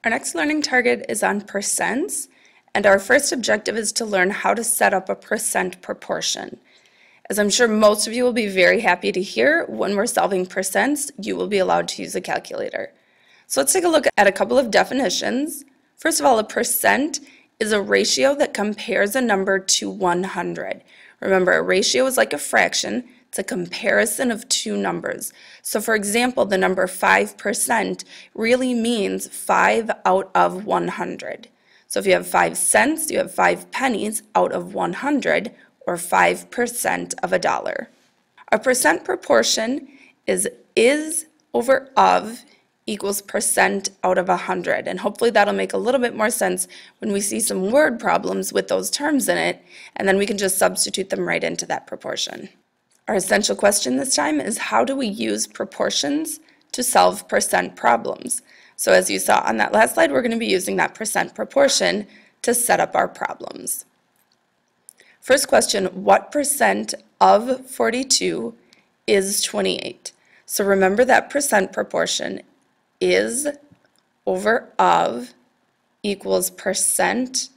Our next learning target is on percents, and our first objective is to learn how to set up a percent proportion. As I'm sure most of you will be very happy to hear, when we're solving percents, you will be allowed to use a calculator. So let's take a look at a couple of definitions. First of all, a percent is a ratio that compares a number to 100. Remember, a ratio is like a fraction. It's a comparison of two numbers. So for example, the number 5% really means 5 out of 100. So if you have 5 cents, you have 5 pennies out of 100, or 5% of a dollar. Our percent proportion is over of equals percent out of 100. And hopefully that'll make a little bit more sense when we see some word problems with those terms in it, and then we can just substitute them right into that proportion. Our essential question this time is, how do we use proportions to solve percent problems? So as you saw on that last slide, we're going to be using that percent proportion to set up our problems. First question, what percent of 42 is 28? So remember that percent proportion is over of equals percent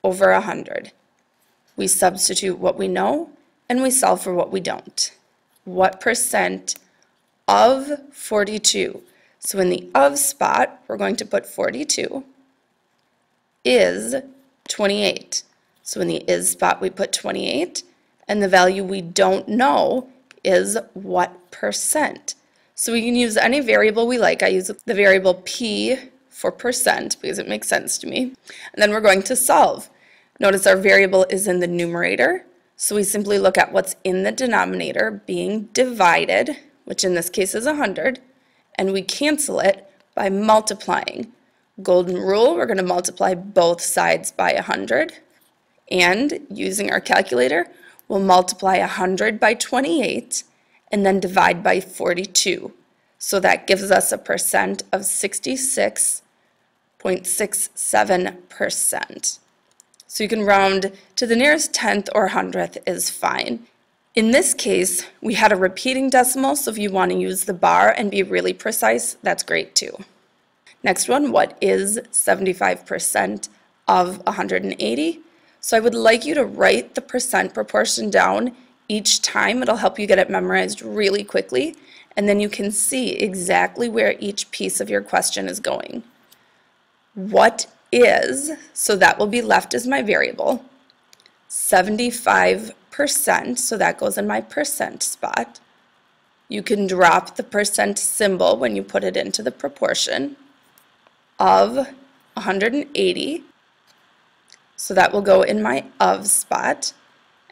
over 100. We substitute what we know and we solve for what we don't. What percent of 42? So in the of spot, we're going to put 42 is 28. So in the is spot, we put 28, and the value we don't know is what percent. So we can use any variable we like. I use the variable p for percent because it makes sense to me. And then we're going to solve. Notice our variable is in the numerator, so we simply look at what's in the denominator being divided, which in this case is 100, and we cancel it by multiplying. Golden rule, we're going to multiply both sides by 100. And using our calculator, we'll multiply 100 by 28 and then divide by 42. So that gives us a percent of 66.67%. So you can round to the nearest tenth or hundredth is fine. In this case, we had a repeating decimal, so if you want to use the bar and be really precise, that's great too. Next one, what is 75% of 180? So I would like you to write the percent proportion down each time. It'll help you get it memorized really quickly, and then you can see exactly where each piece of your question is going. What is, so that will be left as my variable, 75%, so that goes in my percent spot. You can drop the percent symbol when you put it into the proportion of 180. So that will go in my of spot.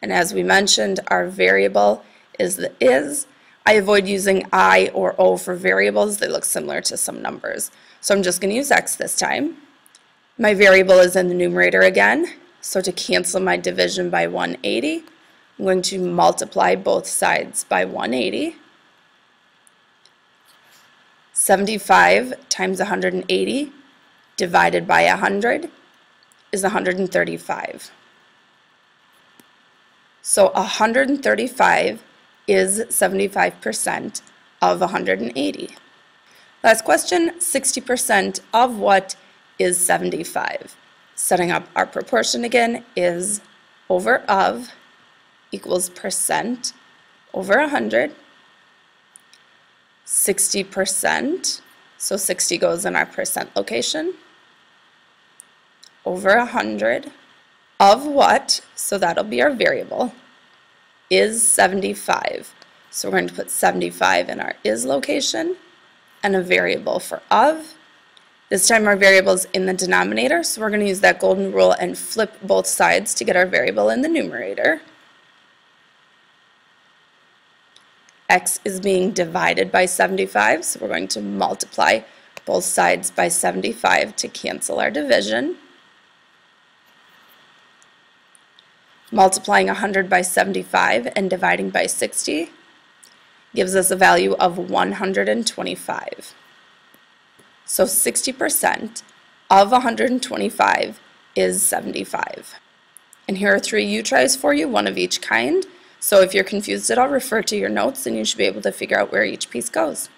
And as we mentioned, our variable is the is. I avoid using I or O for variables. They look similar to some numbers. So I'm just going to use X this time. My variable is in the numerator again. So to cancel my division by 180, I'm going to multiply both sides by 180. 75 times 180 divided by 100 is 135. So 135 is 75% of 180. Last question, 60% of what is 75? Setting up our proportion again is over of equals percent over 100. 60%, so 60 goes in our percent location, over 100 of what, so that'll be our variable, is 75. So we're going to put 75 in our is location and a variable for of. This time our variable is in the denominator, so we're going to use that golden rule and flip both sides to get our variable in the numerator. X is being divided by 75, so we're going to multiply both sides by 75 to cancel our division. Multiplying 100 by 75 and dividing by 60 gives us a value of 125. So 60% of 125 is 75. And here are 3 U-tries for you, one of each kind. So if you're confused at all, refer to your notes and you should be able to figure out where each piece goes.